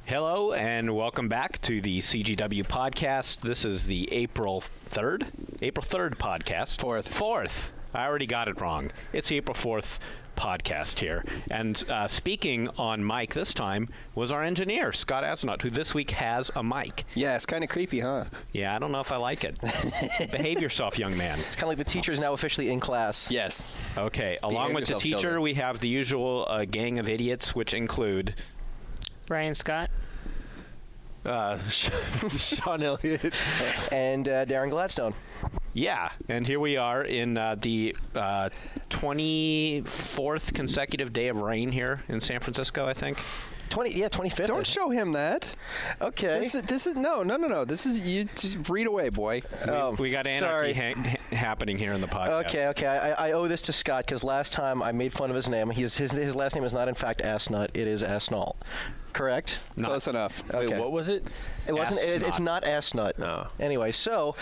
Hello and welcome back to the CGW podcast. This is the April 3rd podcast. Fourth. I already got it wrong. It's the April 4th podcast here. And speaking on mic this time was our engineer, Scott Asnott, who this week has a mic. Yeah, it's kind of creepy, huh? Yeah, I don't know if I like it. Behave yourself, young man. It's kind of like the teacher's now officially in class. Yes. Okay, along with the teacher, children. We have the usual gang of idiots, which include... Brian Scott. Sean Elliott. And Darren Gladstone. Yeah, and here we are in the 24th consecutive day of rain here in San Francisco, I think. 25th. Don't show him that. Okay. This is no. This is you. Just read away, boy. We got anarchy happening here in the podcast. Okay. I owe this to Scott because last time I made fun of his name. His last name is not in fact Asnut. It is Asnall. Correct? Close enough. Okay. Wait, what was it? It wasn't. It's not Asnut. No. Anyway, so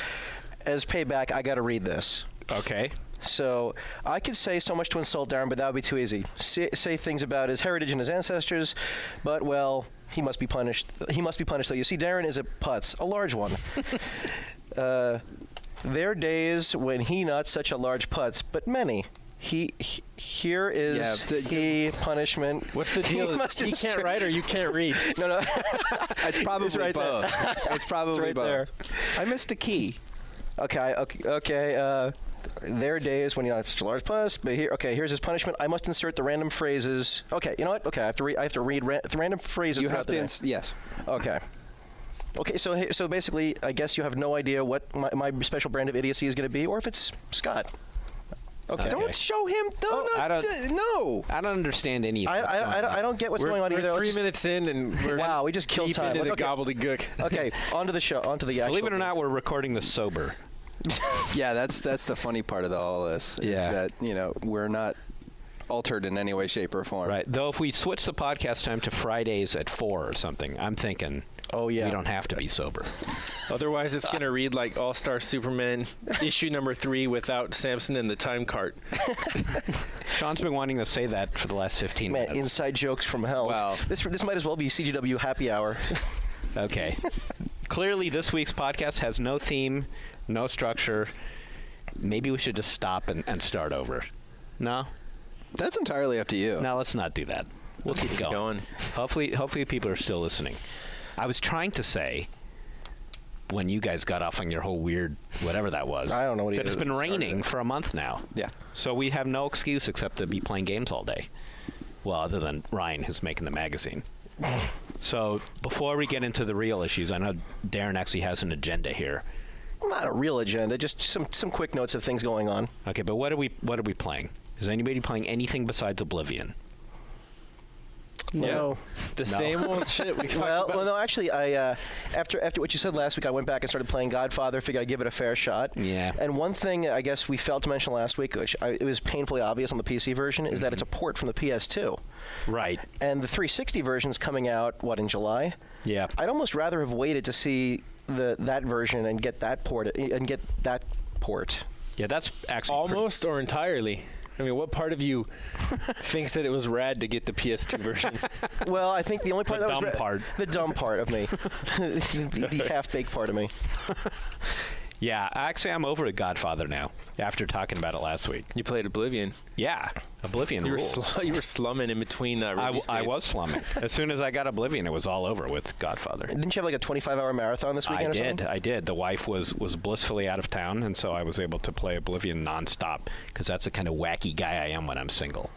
as payback, I got to read this. Okay. So I could say so much to insult Darren, but that would be too easy. Say things about his heritage and his ancestors, but well, he must be punished. He must be punished. So you see, Darren is a putz, a large one. There are days when he not such a large putz, but many. Here is the punishment. What's the deal? He can't write or you can't read? No. It's probably it's right both. It's probably it's right both. There. I missed a key. Okay. There are days when it's such a large putz, but here's his punishment. I must insert the random phrases. Okay, you know what? Okay, I have to read the random phrases. You have to. Yes. Okay. Okay, so basically, I guess you have no idea what my special brand of idiocy is going to be, or if it's Scott. Okay. Don't show him. No. I don't understand any of it. I don't get what's going on either. We're 3 minutes in, and we're we just killed time. Into the gobbledygook. Okay, on to the show. On to the actual. Believe it or not, we're recording this sober. Yeah, that's the funny part of all this. Is that we're not altered in any way, shape, or form. Right. Though if we switch the podcast time to Fridays at 4 or something, I'm thinking. Oh yeah. We don't have to be sober. Otherwise, it's going to read like All-Star Superman issue number 3 without Samson and the time cart. Sean's been wanting to say that for the last 15 minutes. Man, inside jokes from hell. Wow. This might as well be CGW happy hour. Okay. Clearly, this week's podcast has no theme, no structure. Maybe we should just stop and start over. No? That's entirely up to you. No, let's not do that. We'll keep going. Hopefully people are still listening. I was trying to say, when you guys got off on your whole weird whatever that was, I don't know what that it's been raining for a month now. Yeah. So we have no excuse except to be playing games all day. Well, other than Ryan, who's making the magazine. So before we get into the real issues, I know Darren actually has an agenda here. Not a real agenda, just some quick notes of things going on. Okay, but what are we playing? Is anybody playing anything besides Oblivion? No. The same old shit we talked about. Well, no, actually, I after what you said last week, I went back and started playing Godfather. Figured I'd give it a fair shot. Yeah. And one thing I guess we failed to mention last week, which it was painfully obvious on the PC version, is that it's a port from the PS2. Right. And the 360 version's coming out, in July? Yeah. I'd almost rather have waited to see that version and get that port. Yeah, that's actually almost or entirely. I mean, what part of you thinks that it was rad to get the PS2 version? Well, I think the only part the that was dumb part. The dumb part of me. the half-baked part of me. Yeah, actually, I'm over at Godfather now, after talking about it last week. You played Oblivion. Yeah, Oblivion rules. You were slumming in between release I dates. was slumming. As soon as I got Oblivion, it was all over with Godfather. Didn't you have like a 25-hour marathon this weekend or something? I did. The wife was blissfully out of town, and so I was able to play Oblivion nonstop, because that's the kind of wacky guy I am when I'm single.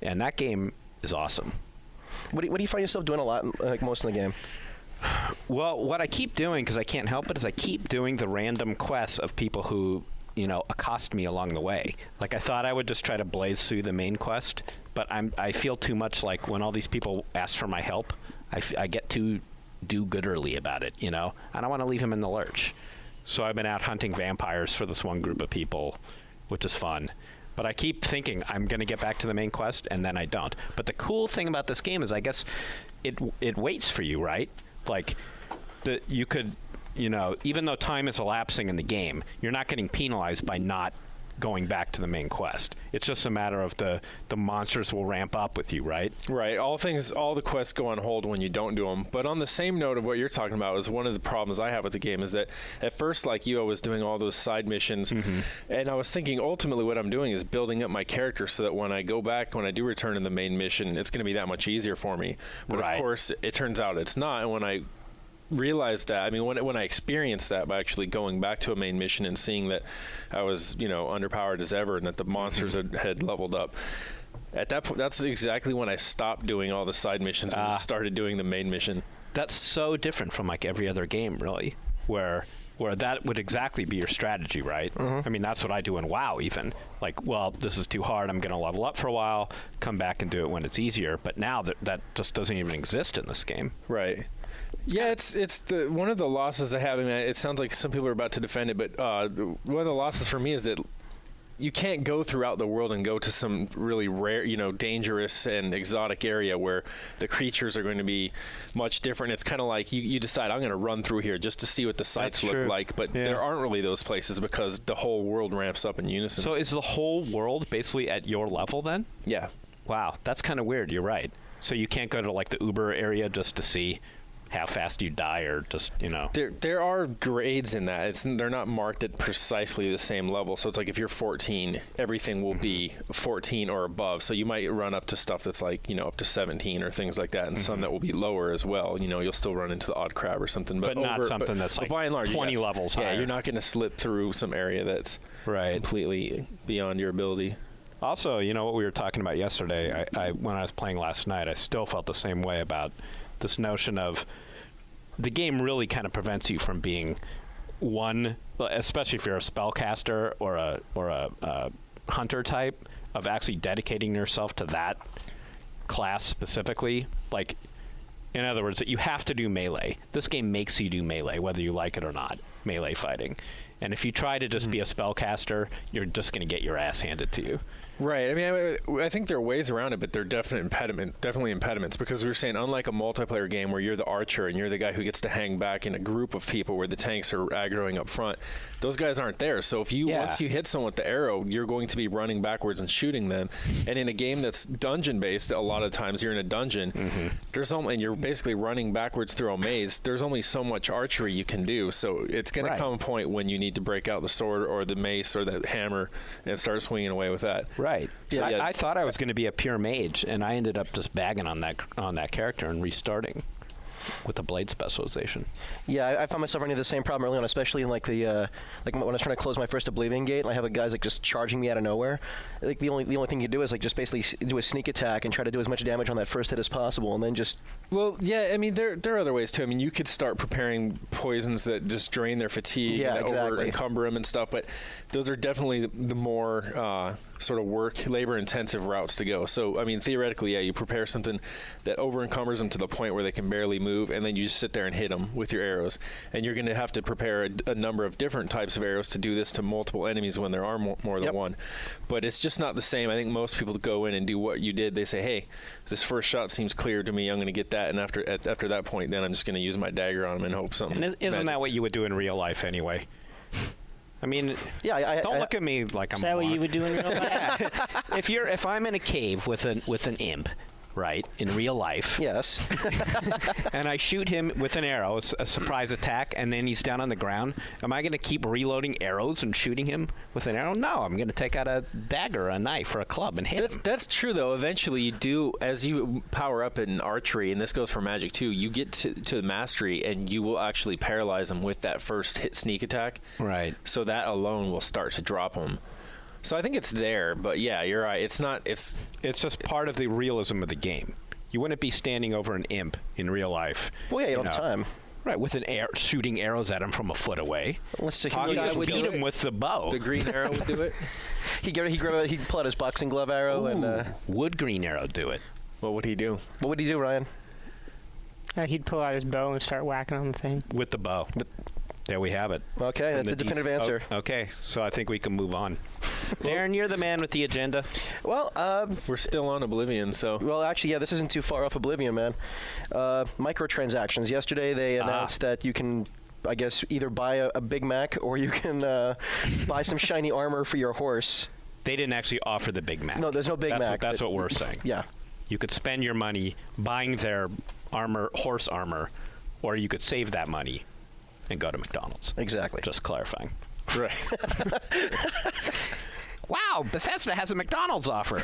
And that game is awesome. What do you find yourself doing a lot, like most in the game? Well, what I keep doing, because I can't help it, is I keep doing the random quests of people who, accost me along the way. Like, I thought I would just try to blaze through the main quest, but I feel too much like when all these people ask for my help, I get too do-gooderly about it, I don't want to leave them in the lurch. So I've been out hunting vampires for this one group of people, which is fun. But I keep thinking I'm going to get back to the main quest, and then I don't. But the cool thing about this game is I guess it waits for you, right? Like, you could, even though time is elapsing in the game, you're not getting penalized by not going back to the main quest. It's just a matter of the monsters will ramp up with you, right? Right. All the quests go on hold when you don't do them. But on the same note of what you're talking about, is one of the problems I have with the game is that at first, like you, I was doing all those side missions, and I was thinking ultimately what I'm doing is building up my character so that when I go back, when I do return to the main mission, it's going to be that much easier for me. But of course, it turns out it's not. And when I realized that, I mean, when I experienced that by actually going back to a main mission and seeing that I was, underpowered as ever and that the monsters had leveled up, at that point, that's exactly when I stopped doing all the side missions and just started doing the main mission. That's so different from like every other game, really, where that would exactly be your strategy, right? I mean, that's what I do in WoW even. Like, well, this is too hard, I'm going to level up for a while, come back and do it when it's easier. But now that just doesn't even exist in this game. Right. Yeah, it's the one of the losses I have. I mean, it sounds like some people are about to defend it, but one of the losses for me is that you can't go throughout the world and go to some really rare, dangerous and exotic area where the creatures are going to be much different. It's kind of like you decide, I'm going to run through here just to see what the sights look like, but there aren't really those places because the whole world ramps up in unison. So is the whole world basically at your level then? Yeah. Wow, that's kind of weird. You're right. So you can't go to like the Uber area just to see how fast you die, or just there are grades in that. They're not marked at precisely the same level. So it's like if you're 14, everything will be 14 or above. So you might run up to stuff that's like up to 17 or things like that, and some that will be lower as well. You'll still run into the odd crab or something, but not something that's like by and large 20 levels higher. Yeah, you're not going to slip through some area that's completely beyond your ability. Also, what we were talking about yesterday, I when I was playing last night, I still felt the same way about this notion of the game really kind of prevents you from being one, especially if you're a spellcaster or a hunter type, of actually dedicating yourself to that class specifically. Like, in other words, that you have to do melee. This game makes you do melee, whether you like it or not, melee fighting. And if you try to just be a spellcaster, you're just going to get your ass handed to you. Right. I mean, I think there are ways around it, but they're definitely impediments, because we were saying, unlike a multiplayer game where you're the archer and you're the guy who gets to hang back in a group of people where the tanks are aggroing up front, those guys aren't there. So if once you hit someone with the arrow, you're going to be running backwards and shooting them. And in a game that's dungeon based, a lot of times you're in a dungeon, and you're basically running backwards through a maze. There's only so much archery you can do. So it's going to come a point when you need to break out the sword or the mace or the hammer and start swinging away with that. Right. So I thought I was going to be a pure mage, and I ended up just bagging on that character and restarting with the blade specialization. Yeah, I found myself running the same problem early on, especially in like the when I was trying to close my first Oblivion gate, and I have guys like just charging me out of nowhere. I think the only thing you do is like just basically do a sneak attack and try to do as much damage on that first hit as possible, and then just. Well, yeah, I mean there are other ways too. I mean, you could start preparing poisons that just drain their fatigue, and over encumber them and stuff, but those are definitely the more sort of labor intensive routes to go. So I mean, theoretically, you prepare something that over encumbers them to the point where they can barely move, and then you just sit there and hit them with your arrows. And you're going to have to prepare a number of different types of arrows to do this to multiple enemies when there are more than one. But it's just not the same. I think most people go in and do what you did. They say, hey, this first shot seems clear to me, I'm going to get that, and after that point, then I'm just going to use my dagger on them and hope something. And isn't that what you would do in real life anyway? I mean, don't look at me like I'm. Is that what you would do in real life? If I'm in a cave with an imp, right, in real life. Yes. And I shoot him with an arrow, a surprise attack, and then he's down on the ground. Am I going to keep reloading arrows and shooting him with an arrow? No, I'm going to take out a dagger, a knife, or a club and hit him. That's true, though. Eventually, you do, as you power up in archery, and this goes for magic too, you get to mastery, and you will actually paralyze them with that first hit sneak attack. Right. So that alone will start to drop them. So I think it's there, but yeah, you're right. It's not. It's just part of the realism of the game. You wouldn't be standing over an imp in real life. Well, yeah, you don't have time. Right, with shooting arrows at him from a foot away. Let's take you just beat him with the bow. The green arrow would do it. He'd pull out his boxing glove arrow. And would green arrow do it? What would he do? What would he do, Ryan? He'd pull out his bow and start whacking on the thing. With the bow. There we have it. Okay, that's the definitive answer. Okay, so I think we can move on. Darren, you're the man with the agenda. Well, we're still on Oblivion, so. Well, actually, yeah, this isn't too far off Oblivion, man. Microtransactions. Yesterday, they announced that you can I guess, either buy a Big Mac or you can buy some shiny armor for your horse. They didn't actually offer the Big Mac. No, there's no Big Mac. That's what we're saying. Yeah. You could spend your money buying their horse armor, or you could save that money and go to McDonald's. Exactly. Just clarifying. Right. Wow, Bethesda has a McDonald's offer.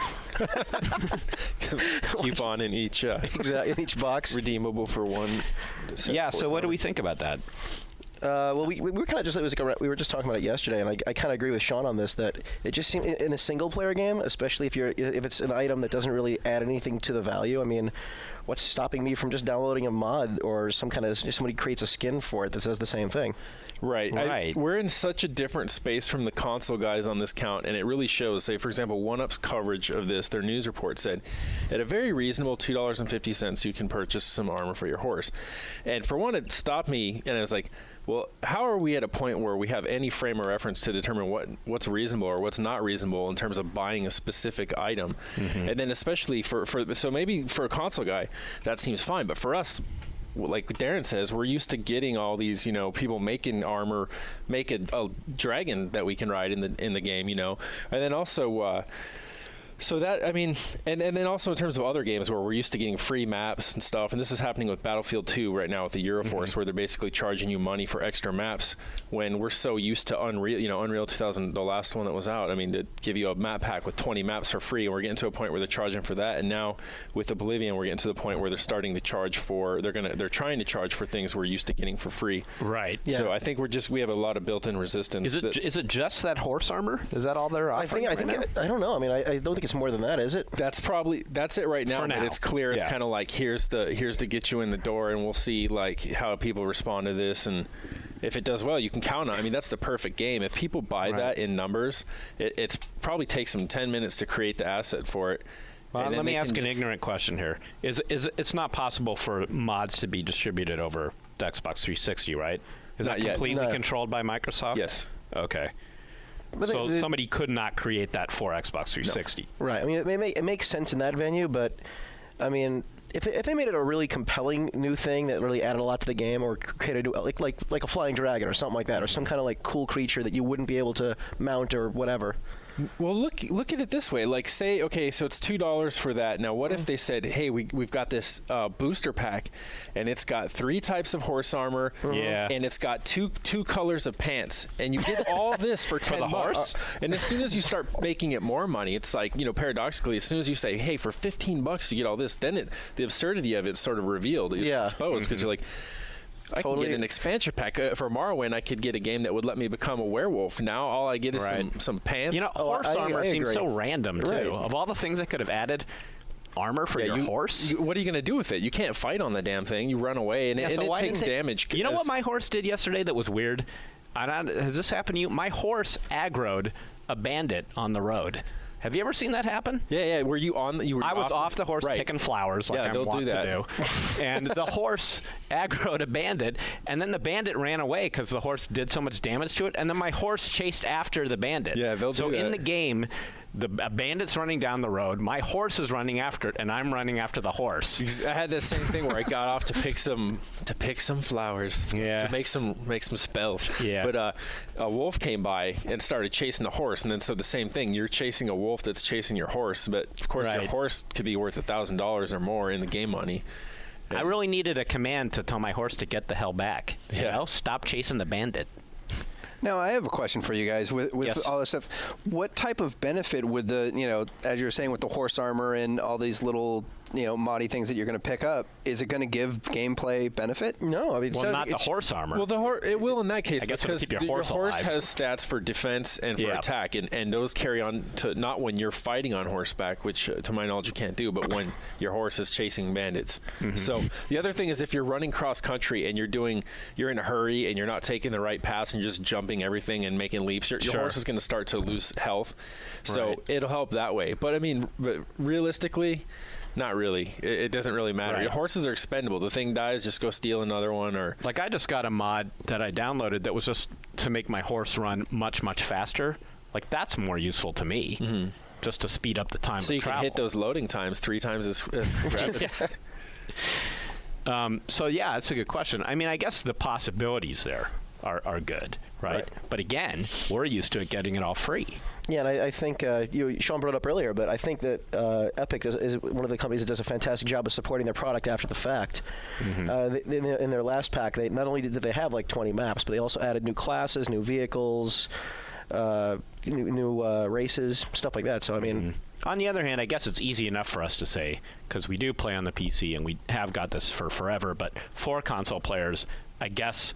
Coupon in each exactly, in each box. Redeemable for one. Yeah, so what do we think about that? Well, we were kind of just, we were just talking about it yesterday, and I kind of agree with Sean on this, that it just seems, in a single-player game, especially if it's an item that doesn't really add anything to the value, I mean, what's stopping me from just downloading a mod or somebody creates a skin for it that does the same thing? Right. We're in such a different space from the console guys on this count, and it really shows. Say, for example, 1UP's coverage of this, their news report said, at a very reasonable $2.50, you can purchase some armor for your horse. And for one, it stopped me, and I was like, well, how are we at a point where we have any frame of reference to determine what's reasonable or what's not reasonable in terms of buying a specific item? Mm-hmm. And then especially so maybe for a console guy, that seems fine. But for us, like Darren says, we're used to getting all these, people making armor, make a dragon that we can ride in the game, and then also... So that, I mean, and then also in terms of other games where we're used to getting free maps and stuff, and this is happening with Battlefield 2 right now with the Euroforce, where they're basically charging you money for extra maps when we're so used to Unreal, Unreal 2000, the last one that was out. I mean, to give you a map pack with 20 maps for free, and we're getting to a point where they're charging for that. And now with Oblivion, we're getting to the point where they're starting to charge for, they're trying to charge for things we're used to getting for free. Right. Yeah. So I think we have a lot of built-in resistance. Is it just that horse armor? Is that all they're offering? I don't know. I mean, I don't think it's more than that, is it? That's it right now. But it's clear. It's kind of like here's to get you in the door, and we'll see like how people respond to this, and if it does well, you can count on. I mean, that's the perfect game. If people buy that in numbers, it's probably takes them 10 minutes to create the asset for it. Well, let me ask an ignorant question here. Is it's not possible for mods to be distributed over the Xbox 360, right? Is that completely controlled by Microsoft? Yes. Okay. So somebody could not create that for Xbox 360. No. Right. I mean, it makes sense in that venue, but I mean, if they made it a really compelling new thing that really added a lot to the game, or created like a flying dragon or something like that, or some kind of like cool creature that you wouldn't be able to mount or whatever. Well, look at it this way. Like, say, okay, so it's $2 for that. Now, what if they said, hey, we've got this booster pack, and it's got 3 types of horse armor, and it's got two colors of pants, and you get all this for $10 for the horse? And as soon as you start making it more money, it's like, paradoxically, as soon as you say, hey, for $15 you get all this, then the absurdity of it's sort of revealed. It's exposed, because you're like, I can get an expansion pack for Morrowind. I could get a game that would let me become a werewolf. Now all I get is some pants. Horse armor seems so random too. Right. Of all the things that could have added armor for your horse, what are you going to do with it? You can't fight on the damn thing. You run away, and it takes damage. You know what my horse did yesterday that was weird? Has this happened to you? My horse aggroed a bandit on the road. Have you ever seen that happen? Yeah. Were you on? I was off the horse picking flowers, like I want to do. And the horse aggroed a bandit, and then the bandit ran away because the horse did so much damage to it. And then my horse chased after the bandit. Yeah, they'll do that. So in the game, a bandit's running down the road, my horse is running after it, and I'm running after the horse. I had this same thing where I got off to pick some flowers, to make some spells. Yeah. But a wolf came by and started chasing the horse, and then so the same thing. You're chasing a wolf that's chasing your horse, but of course your horse could be worth $1,000 or more in the game money. I really needed a command to tell my horse to get the hell back. Stop chasing the bandit. Now, I have a question for you guys. With all this stuff, what type of benefit would as you were saying with the horse armor and all these little, moddy things that you're going to pick up, is it going to give gameplay benefit? No, I mean, not the horse armor. Well, it will in that case, because your horse has stats for defense and for attack, and those carry on to not when you're fighting on horseback, which to my knowledge you can't do, but when your horse is chasing bandits. Mm-hmm. So the other thing is if you're running cross country and you're in a hurry and you're not taking the right paths and just jumping everything and making leaps, your horse is going to start to lose health. So it'll help that way. But I mean, realistically, not really. It doesn't really matter. Right. Your horses are expendable. The thing dies, just go steal another one. Or like I just got a mod that I downloaded that was just to make my horse run much, much faster. Like that's more useful to me, just to speed up the time. So you can hit those loading times 3 times as rapid. So yeah, that's a good question. I mean, I guess the possibilities there are good, right? But again, we're used to getting it all free. Yeah, and I think Sean brought it up earlier, but I think that Epic is one of the companies that does a fantastic job of supporting their product after the fact. Mm-hmm. In their last pack, they not only did they have like 20 maps, but they also added new classes, new vehicles, new races, stuff like that. So I mean. On the other hand, I guess it's easy enough for us to say, because we do play on the PC and we have got this for forever, but for console players, I guess,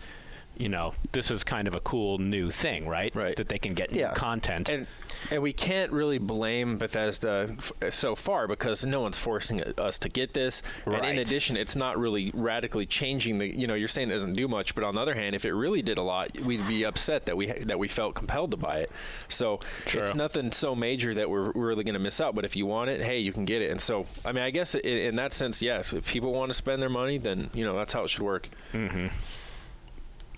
this is kind of a cool new thing, right? That they can get new content. And we can't really blame Bethesda so far because no one's forcing us to get this. Right. And in addition, it's not really radically changing the, you're saying it doesn't do much, but on the other hand, if it really did a lot, we'd be upset that we felt compelled to buy it. So it's nothing so major that we're really going to miss out. But if you want it, hey, you can get it. And so, I mean, I guess in that sense, yes, if people want to spend their money, then, that's how it should work. Mm-hmm.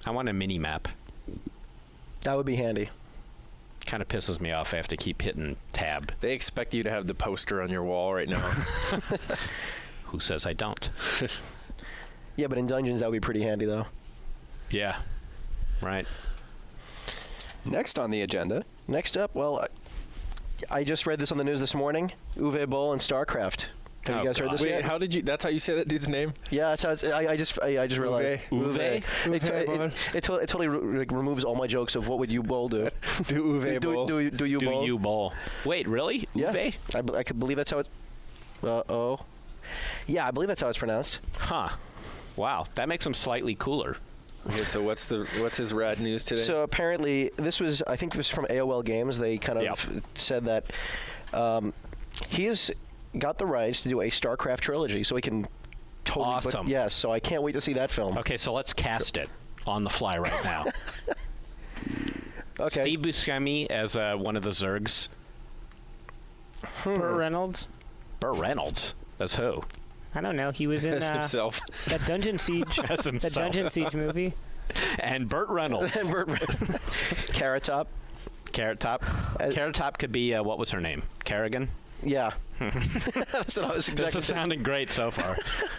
I want a mini map. That would be handy. Kind of pisses me off. I have to keep hitting tab. They expect you to have the poster on your wall right now. Who says I don't? Yeah, but in Dungeons, that would be pretty handy, though. Yeah. Right. Next on the agenda. Next up, well, I just read this on the news this morning. Uwe Boll and StarCraft. Have you guys heard this yet? How did you? That's how you say that dude's name? Yeah, that's how it's, I just realized. Uwe. It totally removes all my jokes of what would you Boll do? Do Uwe Boll. Do you Boll? Do you Boll? Wait, really? Yeah. Uwe? I could believe that's how it's. Yeah, I believe that's how it's pronounced. Huh. Wow, that makes him slightly cooler. Okay, so what's his rad news today? So apparently, I think this was from AOL Games. They kind of said that he has got the rights to do a StarCraft trilogy, so he can totally. Awesome. Yes, so I can't wait to see that film. Okay, so let's cast it on the fly right now. Okay. Steve Buscemi as one of the Zergs. Burt Reynolds. Burt Reynolds as who? I don't know. He was in himself. That Dungeon Siege. That Dungeon Siege movie. And Burt Reynolds. Carrot Top. Carrot Top. Carrot Top could be what was her name? Kerrigan. Yeah. That's what I was exactly. This is sounding great so far.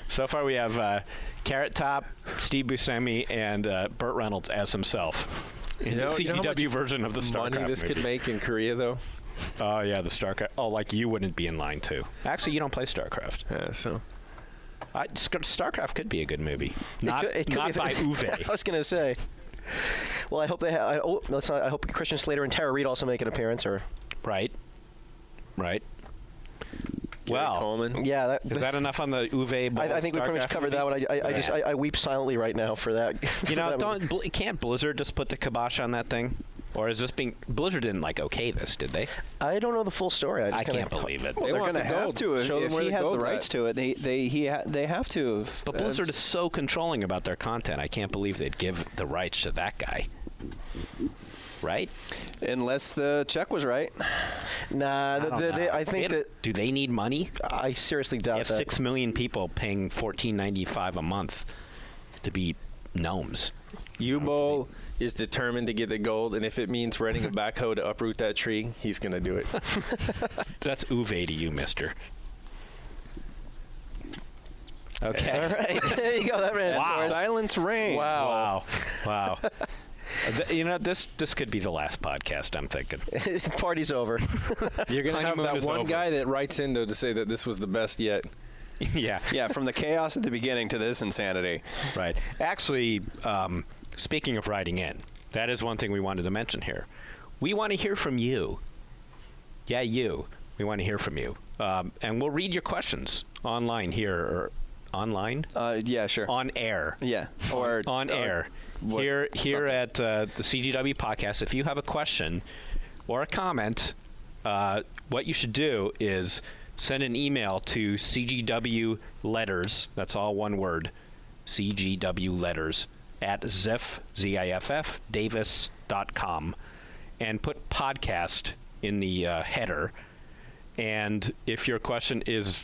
So far we have Carrot Top, Steve Buscemi, and Burt Reynolds as himself in the CGW version of the StarCraft money this movie. could make in Korea, though. Oh yeah, the StarCraft. Oh, like you wouldn't be in line too. Actually, you don't play StarCraft. Yeah, so. StarCraft could be a good movie. Not by Uwe. I was gonna say. Well, I hope they have. I hope Christian Slater and Tara Reid also make an appearance, or. Right. Well, Coleman. Yeah, is that enough on the Uwe Boll? I think we pretty much covered that one. I weep silently right now for that. Can't Blizzard just put the kibosh on that thing? Or is this Blizzard didn't okay this, did they? I don't know the full story. I can't believe it. Well, they're going to have to if he has the rights to it. They have to. But Blizzard is so controlling about their content. I can't believe they'd give the rights to that guy. Right? Unless the check was right. Nah, I think that. Do they need money? I seriously doubt that. They have 6 million people paying $14.95 a month to be gnomes. U-Boll is determined to get the gold, and if it means renting a backhoe to uproot that tree, he's going to do it. That's Uwe to you, mister. Okay. All right. There you go. That ran. Wow. Silence reign. Wow. This could be the last podcast, I'm thinking. Party's over. You're going to have that one guy that writes in, though, to say that this was the best yet. Yeah, from the chaos at the beginning to this insanity. Right. Actually, speaking of writing in, that is one thing we wanted to mention here. We want to hear from you. Yeah, you. We want to hear from you. And we'll read your questions online here. Or online? Yeah, sure. On air. Yeah. Or on air. Here at the CGW podcast, if you have a question or a comment, what you should do is send an email to CGW Letters, that's all one word, CGW Letters, at Ziff, Z-I-F-F, Davis.com, and put podcast in the header, And if your question is,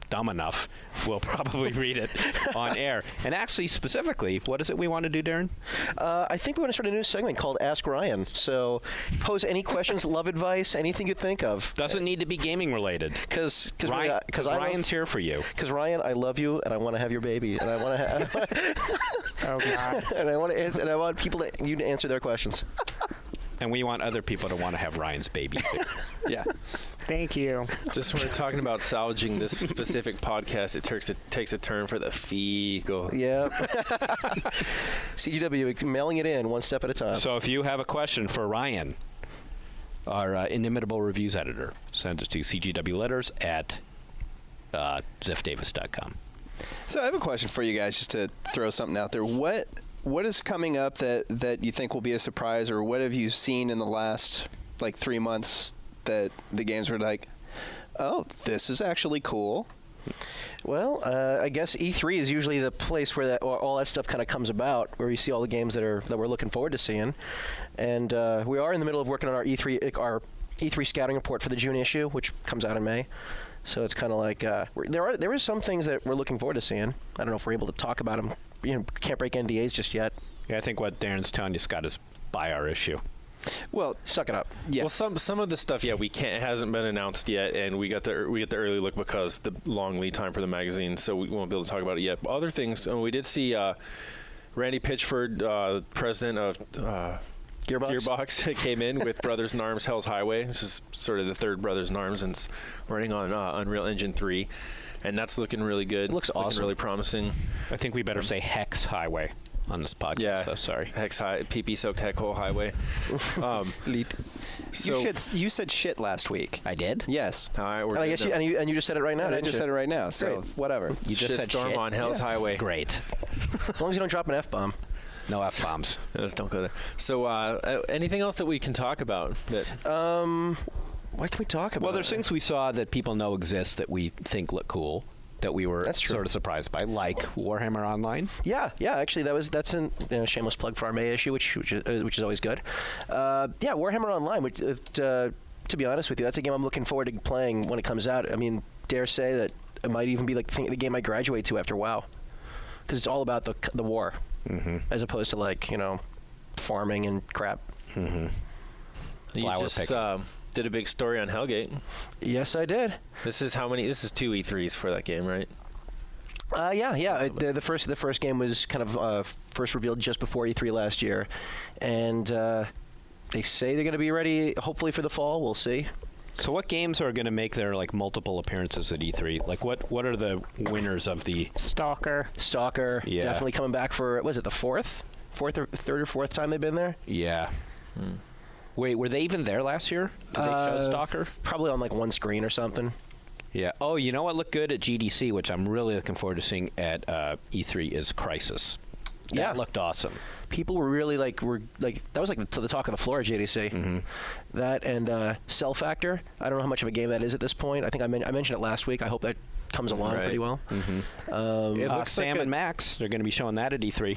dumb enough, we'll probably read it on air. And actually, specifically, what is it we want to do, Darren? I think we want to start a new segment called Ask Ryan. So pose any questions, love advice, anything you think of. Doesn't need to be gaming related. Because Ryan's here for you. Because Ryan, I love you, and I want to have your baby, and I want to have. Oh God. And I want you to answer their questions. And we want other people to want to have Ryan's baby. Yeah. Thank you. Just when we're talking about salvaging this specific podcast, it takes a turn for the fecal. Yep. CGW, mailing it in one step at a time. So if you have a question for Ryan, our inimitable reviews editor, send it to cgwletters@ziffdavis.com. So I have a question for you guys, just to throw something out there. What is coming up that you think will be a surprise, or what have you seen in the last 3 months that the games were like, oh, this is actually cool? Well, I guess E3 is usually the place where all that stuff kind of comes about, where you see all the games that we're looking forward to seeing. And we are in the middle of working on our E3 scouting report for the June issue, which comes out in May. So it's kind of like there is some things that we're looking forward to seeing. I don't know if we're able to talk about them. Can't break NDAs just yet. Yeah, I think what Darren's telling you, Scott, is buy our issue. Well, suck it up. Yeah. Well, some of the stuff, we can't. It hasn't been announced yet, and we get the early look because the long lead time for the magazine, so we won't be able to talk about it yet. But other things, we did see Randy Pitchford, president of Gearbox, came in with Brothers in Arms: Hell's Highway. This is sort of the third Brothers in Arms, and it's running on Unreal Engine 3, and that's looking really good. It looks awesome. Really promising. I think we better say Hex Highway on this podcast. Yeah, so sorry. Hex High, PP soaked heck hole highway. So you said shit last week. I did? Yes. All right, And I guess you just said it right now. And I just said it right now. So Great. whatever. You just said storm shit on Hell's Highway. Great. As long as you don't drop an F-bomb. No F-bombs. Let's don't go there. So anything else that we can talk about? What can we talk about? Well, there's things we saw that people know exist that we think look cool, that we were sort of surprised by, like Warhammer Online. Yeah. Actually, that's a shameless plug for our May issue, which is always good. Warhammer Online. Which, to be honest with you, that's a game I'm looking forward to playing when it comes out. I mean, dare say that it might even be like the game I graduate to after WoW, because it's all about the war, as opposed to farming and crap. Mm-hmm. You just did a big story on Hellgate. Yes, I did. This is 2 E3s for that game, right? The first game was kind of first revealed just before E3 last year, and they say they're going to be ready hopefully for the fall. We'll see. So what games are going to make their multiple appearances at E3? What are the winners of the Stalker? Yeah. Definitely coming back for, was it the third or fourth time they've been there? Yeah. Wait, were they even there last year? Did they show Stalker? Probably on one screen or something. Yeah. Oh, you know what looked good at GDC, which I'm really looking forward to seeing at E3, is Crysis. That looked awesome. People were really that was the talk of the floor at GDC. Mm-hmm. That and Cell Factor. I don't know how much of a game that is at this point. I think I mentioned it last week. I hope that comes along pretty well. Mm-hmm. It looks Sam and Max. They're going to be showing that at E3.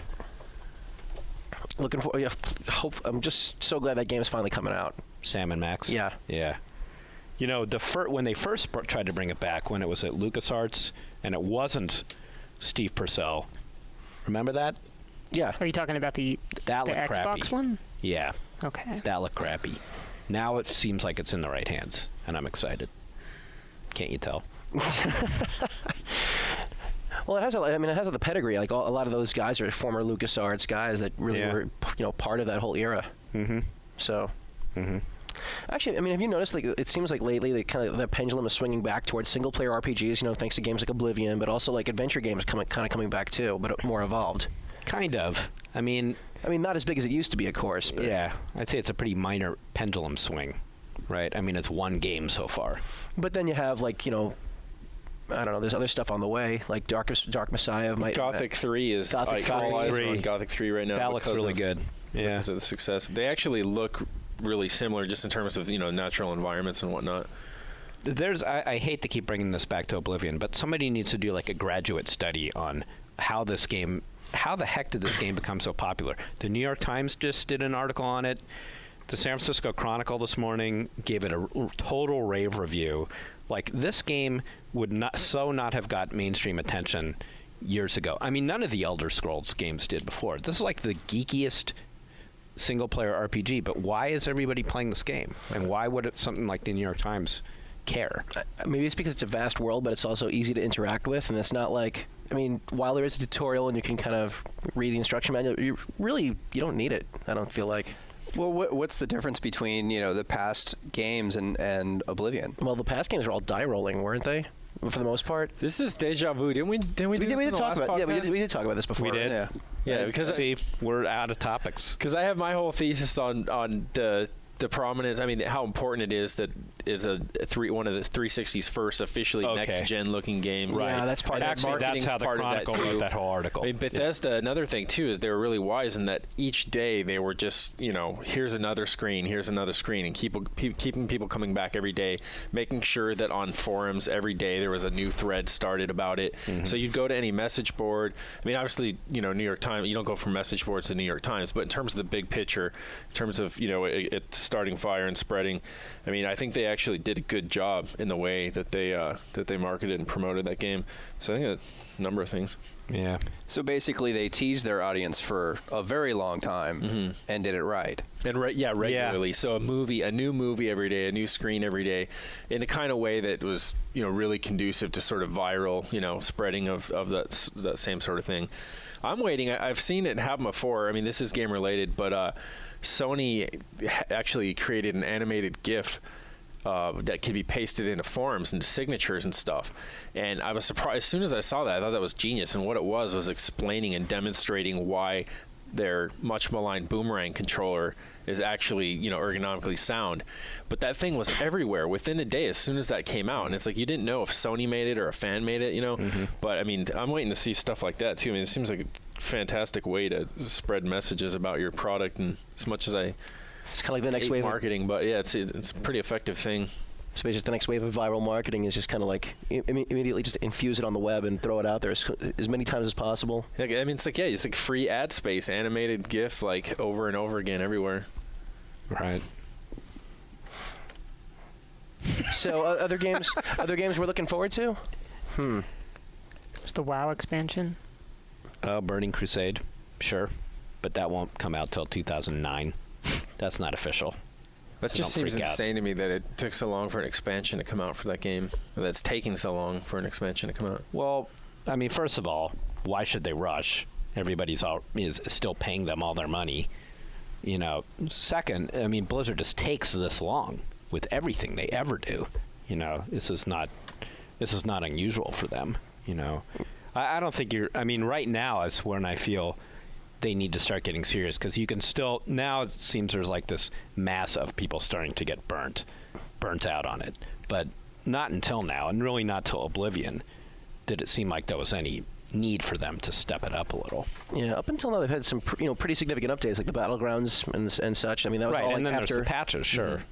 Looking for I'm just so glad that game is finally coming out. Sam and Max. Yeah. When they first tried to bring it back, when it was at LucasArts and it wasn't Steve Purcell. Remember that? Yeah. Are you talking about the Xbox crappy. one? Yeah. Okay. That looked crappy. Now it seems like it's in the right hands, and I'm excited. Can't you tell? Well, it has the pedigree. Like a lot of those guys are former LucasArts guys that really were, part of that whole era. Mm-hmm. So, actually, have you noticed? It seems like lately, the pendulum is swinging back towards single-player RPGs. Thanks to games like Oblivion, but also adventure games coming back too, but more evolved. Kind of. I mean, not as big as it used to be, of course. But yeah, I'd say it's a pretty minor pendulum swing, right? It's one game so far. But then you have I don't know. There's other stuff on the way, like Dark Messiah. Gothic 3 is all eyes are on Gothic 3 right now. That looks really good. Yeah, because of the success. They actually look really similar, just in terms of natural environments and whatnot. I hate to keep bringing this back to Oblivion, but somebody needs to do a graduate study on how the heck did this game become so popular. The New York Times just did an article on it. The San Francisco Chronicle this morning gave it a total rave review. Like, this game would not have got mainstream attention years ago. I mean, none of the Elder Scrolls games did before. This is like the geekiest single-player RPG, but why is everybody playing this game? And why would something like the New York Times care? Maybe it's because it's a vast world, but it's also easy to interact with, and it's not like, I mean, while there is a tutorial and you can kind of read the instruction manual, you don't need it, I don't feel like. Well, what's the difference between, the past games and Oblivion? Well, the past games were all die rolling, weren't they? For the most part. This is deja vu. Didn't we do this in the last podcast? Yeah, we did talk about this before. We did. Yeah, because we're out of topics. Because I have my whole thesis on the prominence. I mean, how important it is that is one of the 360's first officially next gen looking games. Right. Yeah, that's part of Actually, that's how the Chronicle wrote that whole article. I mean, Bethesda, another thing too, is they were really wise in that each day they were just, here's another screen, and keeping people coming back every day, making sure that on forums every day there was a new thread started about it. Mm-hmm. So you'd go to any message board. I mean, obviously, New York Times, you don't go from message boards to New York Times, but in terms of the big picture, in terms of, it starting fire and spreading, I mean, I think they actually did a good job in the way that they marketed and promoted that game. So I think a number of things. Yeah. So basically, they teased their audience for a very long time and did it right. And regularly. Yeah. So a new movie every day, a new screen every day, in a kind of way that was really conducive to sort of viral spreading of that same sort of thing. I'm waiting. I've seen it happen before. I mean, this is game related, but Sony actually created an animated GIF that could be pasted into forums and signatures and stuff. And I was surprised. As soon as I saw that, I thought that was genius. And what it was explaining and demonstrating why their much maligned boomerang controller is actually, ergonomically sound. But that thing was everywhere within a day as soon as that came out. And it's like you didn't know if Sony made it or a fan made it, But, I mean, I'm waiting to see stuff like that, too. I mean, it seems like a fantastic way to spread messages about your product. And as much as it's kind of like the next wave marketing, but yeah, it's a pretty effective thing. So basically, the next wave of viral marketing is just kind of like immediately just infuse it on the web and throw it out there as many times as possible. Yeah, I mean, it's like free ad space, animated GIF, like over and over again everywhere. Right. So other games we're looking forward to. It's the WoW expansion. Burning Crusade, sure, but that won't come out till 2009. That's not official. That just seems insane to me that it took so long for an expansion to come out for that game. Or that's taking so long for an expansion to come out. Well, I mean, first of all, why should they rush? Everybody's is still paying them all their money. Second, I mean, Blizzard just takes this long with everything they ever do. This is not unusual for them. I don't think right now is when I feel they need to start getting serious, because you can still, now it seems there's like this mass of people starting to get burnt out on it, but not until now, and really not till Oblivion did it seem like there was any need for them to step it up a little. Yeah, up until now they've had some pretty significant updates, like the battlegrounds and such. I mean, that was right, all and like then after there's the patches, sure. Mm-hmm.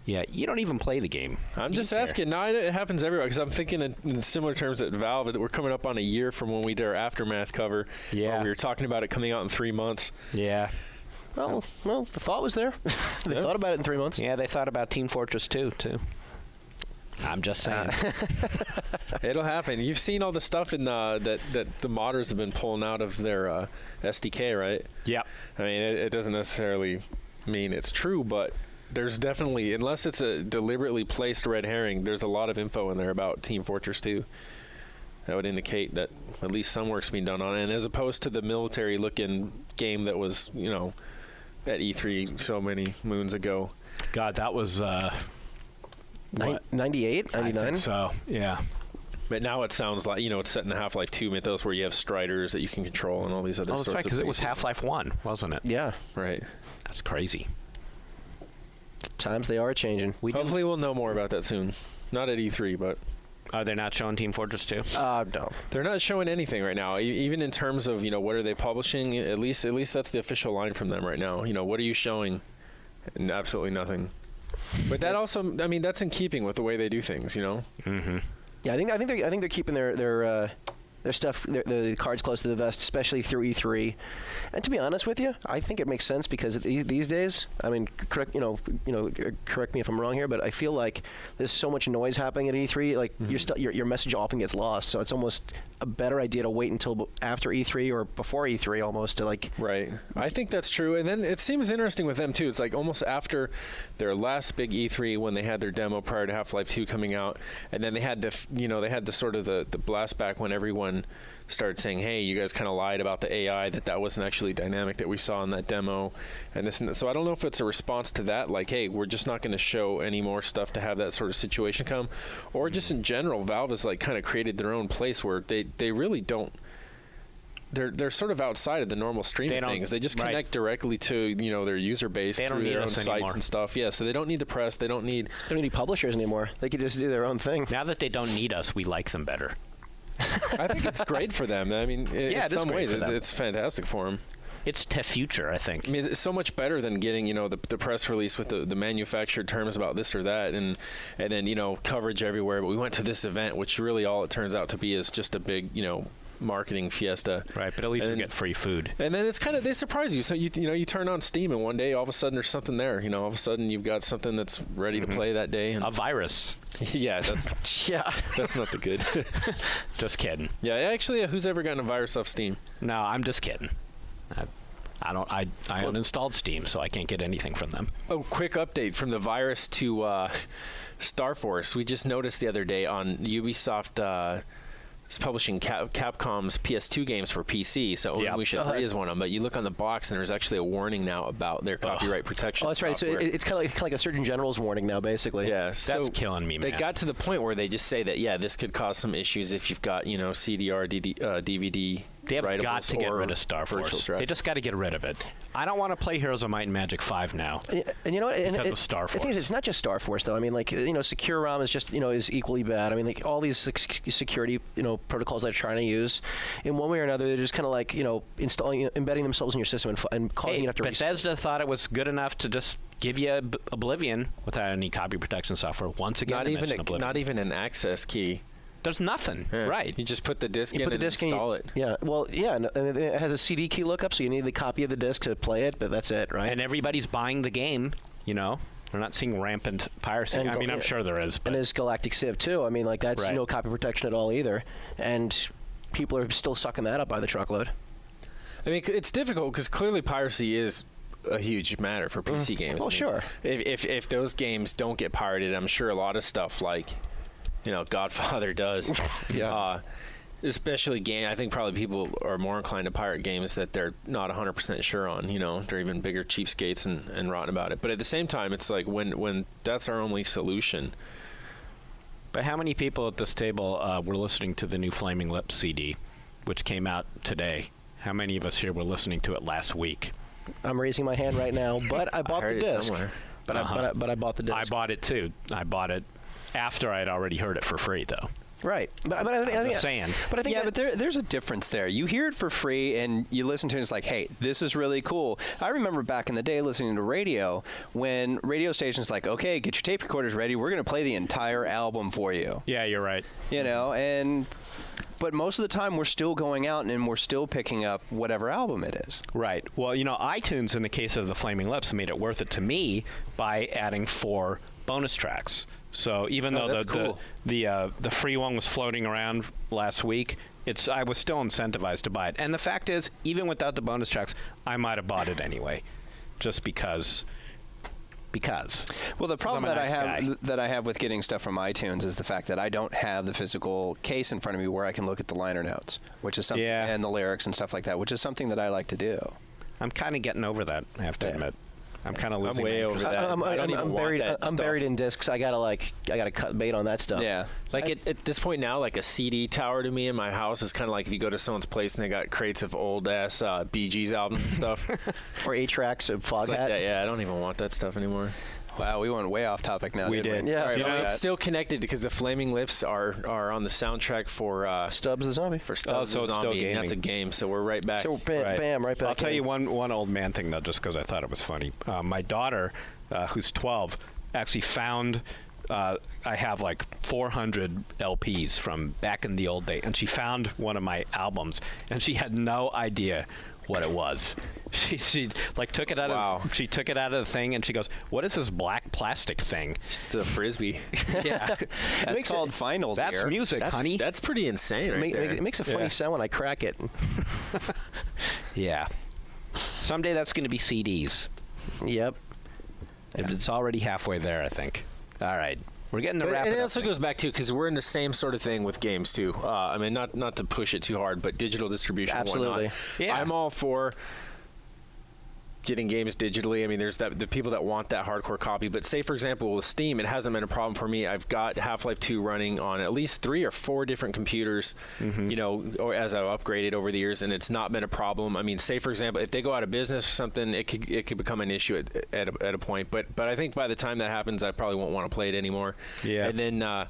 Yeah, you don't even play the game. I'm just asking. No, it happens everywhere, because I'm thinking in similar terms at Valve that we're coming up on a year from when we did our Aftermath cover. Yeah. We were talking about it coming out in 3 months. Yeah. Well, the thought was there. They thought about it in 3 months. Yeah, they thought about Team Fortress 2, too. I'm just saying. It'll happen. You've seen all the stuff in that the modders have been pulling out of their SDK, right? Yeah. I mean, it doesn't necessarily mean it's true, but there's definitely, unless it's a deliberately placed red herring, there's a lot of info in there about Team Fortress 2. That would indicate that at least some work's being done on it. And as opposed to the military-looking game that was, at E3 so many moons ago. God, that was... 98, 99? I think so, yeah. But now it sounds like, it's set in the Half-Life 2 mythos where you have striders that you can control and all these other sorts of things. Oh, that's right, because it was Half-Life 1, wasn't it? Yeah. Right. That's crazy. Times they are changing. Hopefully we'll know more about that soon. Not at E3, but... Are they not showing Team Fortress 2? No. They're not showing anything right now. Even in terms of, what are they publishing? At least that's the official line from them right now. What are you showing? And absolutely nothing. But that also, I mean, that's in keeping with the way they do things, Mm-hmm. Yeah, I think they're keeping their their stuff, the cards close to the vest, especially through E3. And to be honest with you, I think it makes sense because these days, I mean, correct me if I'm wrong here, but I feel like there's so much noise happening at E3. Like your message often gets lost, so it's almost a better idea to wait until after E3 or before E3 almost to like. Right. I think that's true. And then it seems interesting with them too. It's like almost after their last big E3 when they had their demo prior to Half-Life 2 coming out, and then they had the sort of the blast back when everyone started saying, hey, you guys kind of lied about the AI, that wasn't actually dynamic that we saw in that demo, and this and that. So I don't know if it's a response to that, like, hey, we're just not going to show any more stuff to have that sort of situation come, or just in general, Valve has like kind of created their own place where they really don't. They're sort of outside of the normal streaming things. They just connect directly to their user base through their own sites and stuff. Yeah, so they don't need the press. They don't need publishers anymore. They can just do their own thing. Now that they don't need us, we like them better. I think it's great for them. I mean, in some ways, it's fantastic for them. It's the future, I think. I mean, it's so much better than getting, the press release with the manufactured terms about this or that, and then, coverage everywhere. But we went to this event, which really all it turns out to be is just a big, marketing fiesta. Right, but at least you get free food. And then it's kind of, they surprise you. So, you turn on Steam, and one day, all of a sudden, there's something there. All of a sudden, you've got something that's ready to play that day. And a virus. Yeah, that's that's not the good. Just kidding. Yeah, actually, who's ever gotten a virus off Steam? No, I'm just kidding. I uninstalled Steam, so I can't get anything from them. Oh, quick update from the virus to Star Force. We just noticed the other day on Ubisoft is publishing Capcom's PS2 games for PC, so we should is one of them. But you look on the box, and there's actually a warning now about their copyright protection. Oh, that's right. software. So it's kind of like a Surgeon General's warning now, basically. Yeah, that's killing me, man. They got to the point where they just say that this could cause some issues if you've got CDR, DVD. They have got to get rid of Star Force. They just got to get rid of it. I don't want to play Heroes of Might and Magic 5 now. And you know what? Because of Star Force. The thing is, it's not just Star Force, though. I mean, Secure ROM is just, is equally bad. I mean, all these security, protocols they're trying to use, in one way or another, they're just kind of like, embedding themselves in your system and causing you to have to Bethesda thought it was good enough to just give you Oblivion without any copy protection software. Once again, not even an access key. There's nothing, right? You just put the disc in and install it. Yeah, well, yeah, and it has a CD key lookup, so you need the copy of the disc to play it, but that's it, right? And everybody's buying the game, We're not seeing rampant piracy. I'm sure there is. But. And there's Galactic Civ, too. I mean, that's no copy protection at all either. And people are still sucking that up by the truckload. I mean, it's difficult because clearly piracy is a huge matter for PC games. Well, sure. If those games don't get pirated, I'm sure a lot of stuff like... Godfather does. Yeah. Especially game. I think probably people are more inclined to pirate games that they're not 100% sure on. They're even bigger cheapskates and rotten about it. But at the same time, it's like when that's our only solution. But how many people at this table were listening to the new Flaming Lips CD, which came out today? How many of us here were listening to it last week? I'm raising my hand right now, but I bought the disc. But I bought the disc. I bought it too. I bought it after I'd already heard it for free, though. Right, but I think but there's a difference there. You hear it for free, and you listen to it, and it's like, hey, this is really cool. I remember back in the day listening to radio when radio stations like, okay, get your tape recorders ready. We're going to play the entire album for you. Yeah, you're right. But most of the time, we're still going out and we're still picking up whatever album it is. Right. Well, iTunes, in the case of the Flaming Lips, made it worth it to me by adding 4 bonus tracks. So even though the free one was floating around last week, I was still incentivized to buy it. And the fact is, even without the bonus tracks, I might have bought it anyway, just because. Well, the problem that I have with getting stuff from iTunes is the fact that I don't have the physical case in front of me where I can look at the liner notes, which is something, and the lyrics and stuff like that, which is something that I like to do. I'm kind of getting over that, I have to admit. I'm kind of losing. I'm way over that. I'm buried in discs. I gotta cut bait on that stuff. Yeah. At this point now, like a CD tower to me in my house is kind of like if you go to someone's place and they got crates of old ass Bee Gees albums and stuff, or 8-tracks of Foghat. Like yeah, I don't even want that stuff anymore. Wow, we went way off topic now. We did. Yeah, it's still connected because the Flaming Lips are on the soundtrack for Stubbs the Zombie. For Stubbs the Zombie, and that's a game. So we're right back. So bam, right back. I'll tell you one old man thing though, just because I thought it was funny. My daughter, who's 12, actually found I have like 400 LPs from back in the old day, and she found one of my albums, and she had no idea what it was. She like took it out of she took it out of the thing, and she goes, "What is this black plastic thing?" It's a frisbee. Yeah, that's called vinyl. That's dear. music, honey. That's pretty insane. It makes a funny sound when I crack it. Yeah. Someday that's going to be CDs. Yep. It's already halfway there, I think. All right. We're getting to wrap it up. And it also goes back to, because we're in the same sort of thing with games too. I mean, not to push it too hard, but digital distribution. Absolutely. And whatnot. Yeah. I'm all for getting games digitally. I mean, there's the people that want that hardcore copy. But say, for example, with Steam, it hasn't been a problem for me. I've got Half-Life 2 running on at least 3 or 4 different computers, you know, or as I've upgraded over the years, and it's not been a problem. I mean, say, for example, if they go out of business or something, it could become an issue at a point. But I think by the time that happens, I probably won't want to play it anymore. Yeah. And then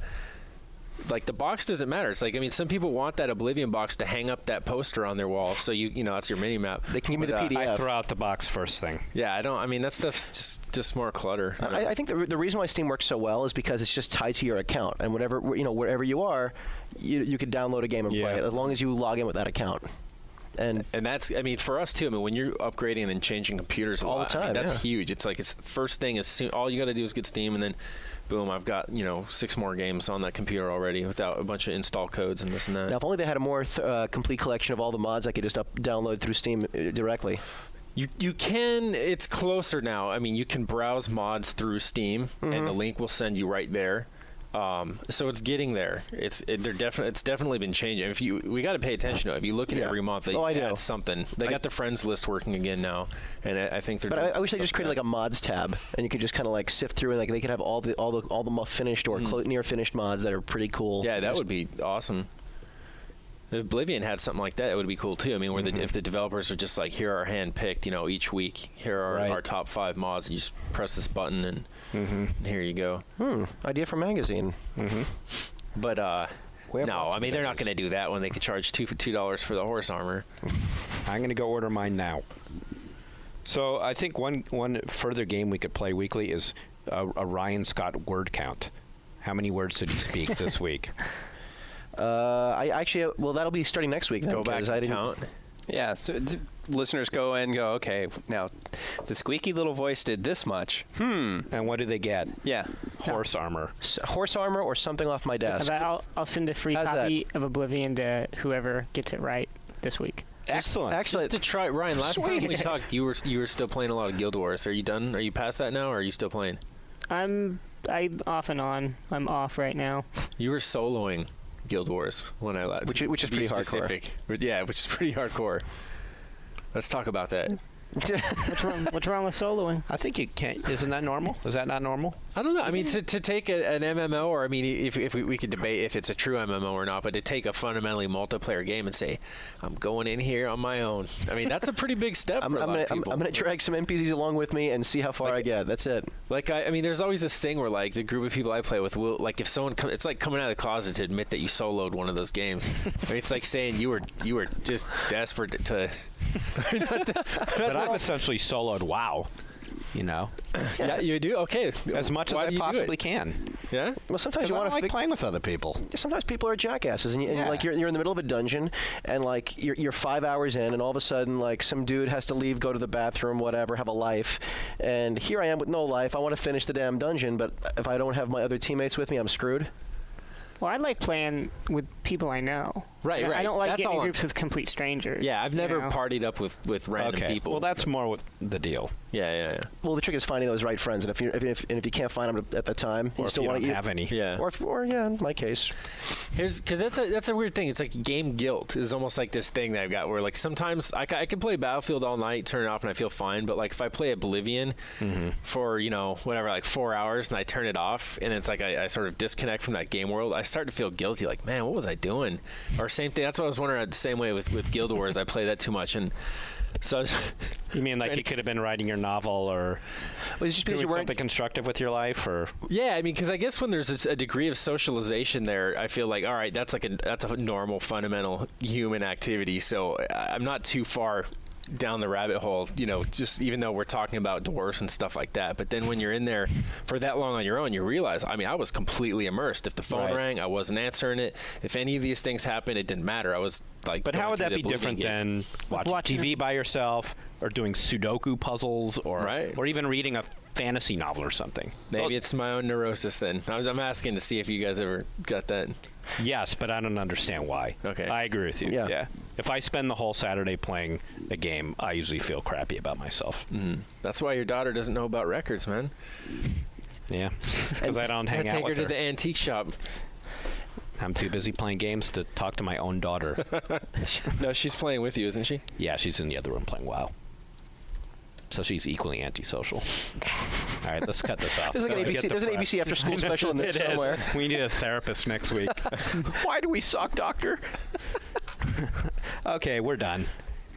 like the box doesn't matter. It's like, I mean, some people want that Oblivion box to hang up that poster on their wall, so you know that's your mini map. They can give me the PDF. I throw out the box first thing. Yeah, I mean, that stuff's just more clutter. I think the reason why Steam works so well is because it's just tied to your account, and wherever you are, you could download a game and play it as long as you log in with that account. And that's, I mean, for us too. I mean, when you're upgrading and changing computers all the time, I mean, that's huge. It's like first thing is all you got to do is get Steam, and then boom, I've got 6 more games on that computer already without a bunch of install codes and this and that. Now, if only they had a more complete collection of all the mods I could just download through Steam directly. You can. It's closer now. I mean, you can browse mods through Steam, and the link will send you right there. So it's getting there. It's definitely been changing. We got to pay attention to it. If you look at it every month, they add something. They got the friends list working again now, and I think they're. But I wish they just created like a mods tab, and you could just kind of like sift through, and like they could have all the finished or near finished mods that are pretty cool. Yeah, that would be awesome. If Oblivion had something like that, it would be cool too. I mean, where if the developers are just like, here are hand-picked, each week, here are our top 5 mods, and you just press this button, and here you go. Idea for magazine. But no, I mean, they're not going to do that when they could charge $2 for the horse armor. I'm going to go order mine now. So I think one further game we could play weekly is a Ryan Scott word count. How many words did he speak this week? That'll be starting next week. Go back and count. Yeah, so listeners go and go, okay, now the squeaky little voice did this much. And what do they get? Yeah. Horse armor. Horse armor or something off my desk. I'll send a free copy of Oblivion to whoever gets it right this week. Excellent. Excellent. Just to try, Ryan, last time we talked, you were still playing a lot of Guild Wars. Are you done? Are you past that now, or are you still playing? I'm off and on. I'm off right now. You were soloing Guild Wars when I last, which is pretty specific. Hardcore. Yeah, which is pretty hardcore. Let's talk about that. What's wrong with soloing? I think you can't. Isn't that normal? Is that not normal? I don't know. I mean, to take an MMO, or I mean, if we could debate if it's a true MMO or not, but to take a fundamentally multiplayer game and say, I'm going in here on my own. I mean, that's a pretty big step for a lot of people. I'm going to drag some NPCs along with me and see how far I get. That's it. Like, I mean, there's always this thing where, like, the group of people I play with will, like, if someone it's like coming out of the closet to admit that you soloed one of those games. I mean, it's like saying you were just desperate to. But I've essentially soloed WoW. Yeah, you do. Okay, as much as I possibly can. Yeah. Well, sometimes you want to like playing with other people. Sometimes people are jackasses, and like you're in the middle of a dungeon, and like you're 5 hours in, and all of a sudden like some dude has to leave, go to the bathroom, whatever, have a life, and here I am with no life. I want to finish the damn dungeon, but if I don't have my other teammates with me, I'm screwed. Well, I like playing with people I know. Right. I don't like getting in groups with complete strangers. Yeah, I've never partied up with random people. Well, that's more with the deal. Yeah. Well, the trick is finding those right friends, and if you can't find them at the time, or you still want to have any. Yeah. Or in my case. Because that's a weird thing. It's like game guilt is almost like this thing that I've got where like sometimes I can play Battlefield all night, turn it off, and I feel fine. But like if I play Oblivion for whatever, like 4 hours, and I turn it off, and it's like I sort of disconnect from that game world, I start to feel guilty. Like, man, what was I doing? Or same thing. That's what I was wondering. The same way with Guild Wars, I play that too much, and so. You mean like you could have been writing your novel or doing something constructive with your life, or? Yeah, I mean, because I guess when there's a degree of socialization there, I feel like, all right, that's a normal, fundamental human activity. So I'm not too far down the rabbit hole, just even though we're talking about dwarfs and stuff like that. But then when you're in there for that long on your own, you realize, I was completely immersed. If the phone rang, I wasn't answering it. If any of these things happened, it didn't matter. I was like, but how would that be different than watching TV by yourself, or doing Sudoku puzzles, or even reading a fantasy novel or something? Maybe it's my own neurosis then. I'm asking to see if you guys ever got that. Yes, but I don't understand why. Okay. I agree with you. Yeah. If I spend the whole Saturday playing a game, I usually feel crappy about myself. Mm-hmm. That's why your daughter doesn't know about records, man. Yeah, because I don't hang out with her. Take her to the antique shop. I'm too busy playing games to talk to my own daughter. No, she's playing with you, isn't she? Yeah, she's in the other room playing WoW. So she's equally antisocial. All right, let's cut this off. There's an ABC after school special in there somewhere. We need a therapist next week. Why do we suck, doctor? Okay, we're done.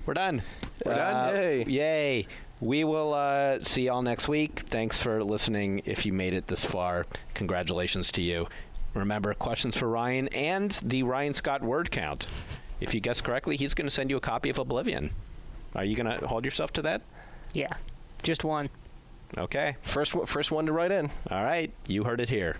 We're done. Yay. We will see y'all next week. Thanks for listening. If you made it this far, congratulations to you. Remember, questions for Ryan and the Ryan Scott word count. If you guess correctly, he's going to send you a copy of Oblivion. Are you going to hold yourself to that? Yeah, just one. Okay. First one to write in. All right, you heard it here.